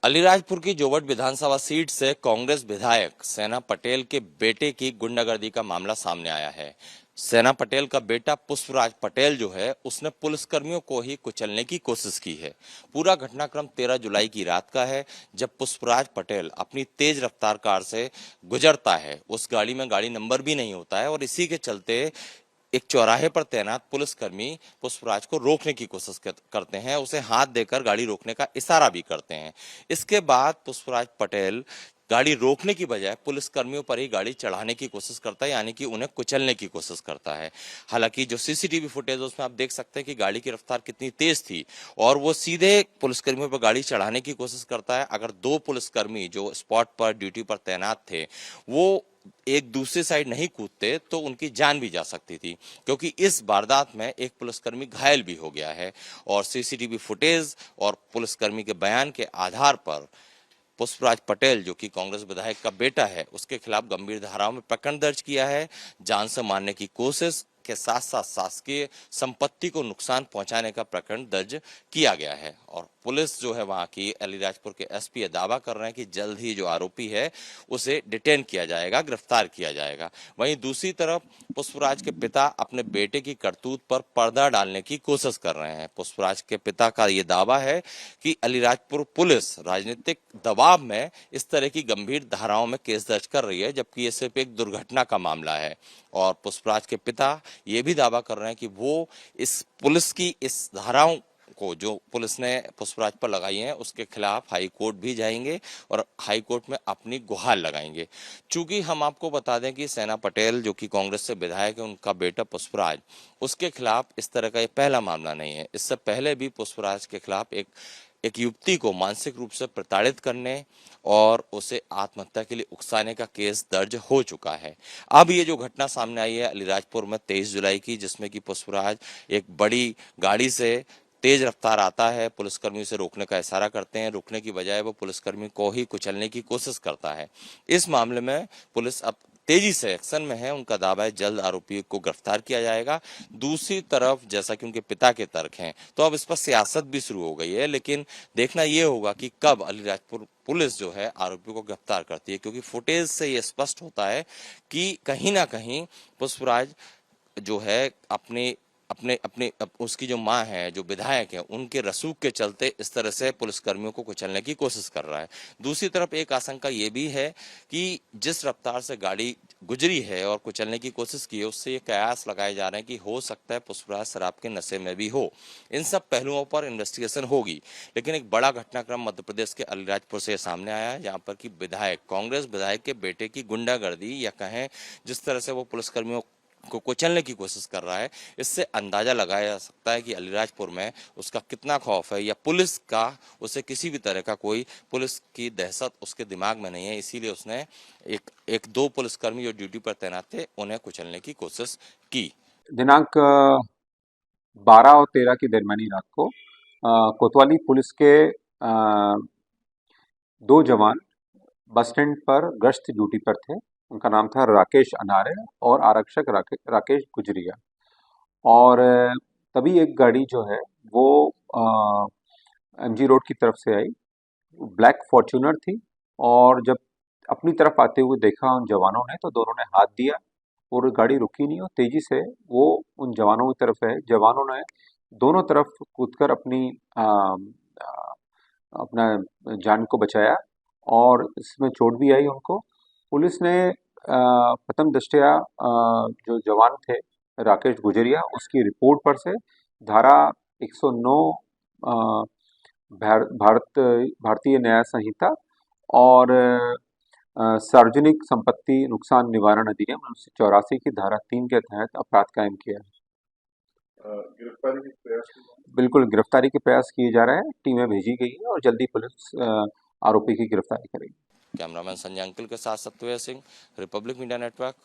अलीराजपुर की जोवट विधानसभा सीट से कांग्रेस विधायक सेना पटेल के बेटे की गुंडागर्दी का मामला सामने आया है। सेना पटेल का बेटा पुष्पराज पटेल जो है उसने पुलिसकर्मियों को ही कुचलने की कोशिश की है। पूरा घटनाक्रम 13 जुलाई की रात का है, जब पुष्पराज पटेल अपनी तेज रफ्तार कार से गुजरता है। उस गाड़ी में गाड़ी नंबर भी नहीं होता है और इसी के चलते एक चौराहे पर तैनात पुलिसकर्मी पुष्पराज को रोकने की कोशिश करते हैं, उसे हाथ देकर गाड़ी रोकने का इशारा भी करते हैं। इसके बाद पुष्पराज पटेल गाड़ी रोकने की बजाय पुलिसकर्मियों पर ही गाड़ी चढ़ाने की कोशिश करता है, यानी कि उन्हें कुचलने की कोशिश करता है। हालांकि जो सीसीटीवी फुटेज है उसमें आप देख सकते हैं कि गाड़ी की रफ्तार कितनी तेज थी और वो सीधे पुलिसकर्मियों पर गाड़ी चढ़ाने की कोशिश करता है। अगर दो पुलिसकर्मी जो स्पॉट पर ड्यूटी पर तैनात थे वो एक दूसरे साइड नहीं कूदते तो उनकी जान भी जा सकती थी, क्योंकि इस वारदात में एक पुलिसकर्मी घायल भी हो गया है। और सीसीटीवी फुटेज और पुलिसकर्मी के बयान के आधार पर पुष्पराज पटेल जो कि कांग्रेस विधायक का बेटा है उसके खिलाफ गंभीर धाराओं में प्रकरण दर्ज किया है। जान से मारने की कोशिश के साथ साथ शासकीय संपत्ति को नुकसान पहुंचाने का प्रकरण दर्ज किया गया है। और पुलिस जो है वहां की अलीराजपुर के एसपी दावा कर रहे हैं कि जल्द ही जो आरोपी है उसे डिटेन किया जाएगा, गिरफ्तार किया जाएगा। वहीं दूसरी तरफ पुष्पराज के पिता अपने बेटे की करतूत पर पर्दा डालने की कोशिश कर रहे हैं। पुष्पराज के पिता का यह दावा है कि अलीराजपुर पुलिस राजनीतिक दबाव में इस तरह की गंभीर धाराओं में केस दर्ज कर रही है, जबकि ये सिर्फ एक दुर्घटना का मामला है। और पुष्पराज के पिता ये भी दावा कर रहे हैं कि वो इस पुलिस की इस धाराओं को जो पुलिस ने पुष्पराज पर लगाई हैं उसके खिलाफ हाई कोर्ट भी जाएंगे और हाई कोर्ट में अपनी गुहार लगाएंगे। चूंकि हम आपको बता दें कि सेना पटेल जो कि कांग्रेस से विधायक है, उनका बेटा पुष्पराज, उसके खिलाफ इस तरह का ये पहला मामला नहीं है। इससे पहले भी पुष्पराज के खिलाफ एक युवती को मानसिक रूप से प्रताड़ित करने और उसे आत्महत्या के लिए उकसाने का केस दर्ज हो चुका है। अब ये जो घटना सामने आई है अलीराजपुर में 23 जुलाई की, जिसमें कि पुष्पराज एक बड़ी गाड़ी से तेज रफ्तार आता है, पुलिसकर्मी से रोकने का इशारा करते हैं, रोकने की बजाय वो पुलिसकर्मी को ही कुचलने की कोशिश करता है। इस मामले में पुलिस अब तेजी से एक्शन में है। उनका दावा है जल्द आरोपी को गिरफ्तार किया जाएगा। दूसरी तरफ जैसा कि उनके पिता के तर्क हैं, तो अब इस पर सियासत भी शुरू हो गई है, लेकिन देखना यह होगा कि कब अलीराजपुर पुलिस जो है आरोपी को गिरफ्तार करती है, क्योंकि फुटेज से यह स्पष्ट होता है कि कहीं ना कहीं पुष्पराज जो है अपने अपने अपने उसकी जो माँ है, जो विधायक है, उनके रसूख के चलते इस तरह से पुलिसकर्मियों को कुचलने की कोशिश कर रहा है। दूसरी तरफ एक आशंका ये भी है कि जिस रफ्तार से गाड़ी गुजरी है और कुचलने की कोशिश की है, उससे ये कयास लगाए जा रहे हैं कि हो सकता है पुष्पराज शराब के नशे में भी हो। इन सब पहलुओं पर इन्वेस्टिगेशन होगी, लेकिन एक बड़ा घटनाक्रम मध्य प्रदेश के अलीराजपुर से सामने आया है, जहाँ पर कि विधायक, कांग्रेस विधायक के बेटे की गुंडागर्दी या कहें जिस तरह से वो पुलिसकर्मियों को कुचलने की कोशिश कर रहा है, इससे अंदाजा लगाया जा सकता है कि अलीराजपुर में उसका कितना खौफ है, या पुलिस का उसे किसी भी तरह का कोई पुलिस की दहशत उसके दिमाग में नहीं है। इसीलिए उसने एक दो पुलिसकर्मी जो ड्यूटी पर तैनात थे उन्हें कुचलने की कोशिश की। दिनांक 12 और 13 की दरमियानी रात को कोतवाली पुलिस के दो जवान बस स्टैंड पर गश्त ड्यूटी पर थे। उनका नाम था राकेश अनारे और आरक्षक राकेश गुजरिया। और तभी एक गाड़ी जो है वो एमजी रोड की तरफ से आई। ब्लैक फॉर्च्यूनर थी। और जब अपनी तरफ आते हुए देखा उन जवानों ने, तो दोनों ने हाथ दिया और गाड़ी रुकी नहीं और तेजी से वो उन जवानों की तरफ है। जवानों ने दोनों तरफ कूदकर अपना जान को बचाया और इसमें चोट भी आई उनको। पुलिस ने प्रथम दृष्टया जो जवान थे राकेश गुजरिया, उसकी रिपोर्ट पर से धारा 109 अ, भारतीय न्याय संहिता और सार्वजनिक संपत्ति नुकसान निवारण अधिनियम 1984 की धारा 3 के तहत अपराध कायम किया है। गिरफ्तारी के प्रयास बिल्कुल गिरफ्तारी के प्रयास किए जा रहे हैं। टीमें भेजी गई है और जल्दी पुलिस आरोपी की गिरफ्तारी करेगी। कैमरामैन संजय अंकिल के साथ Satyavedu Singh, Republic media network.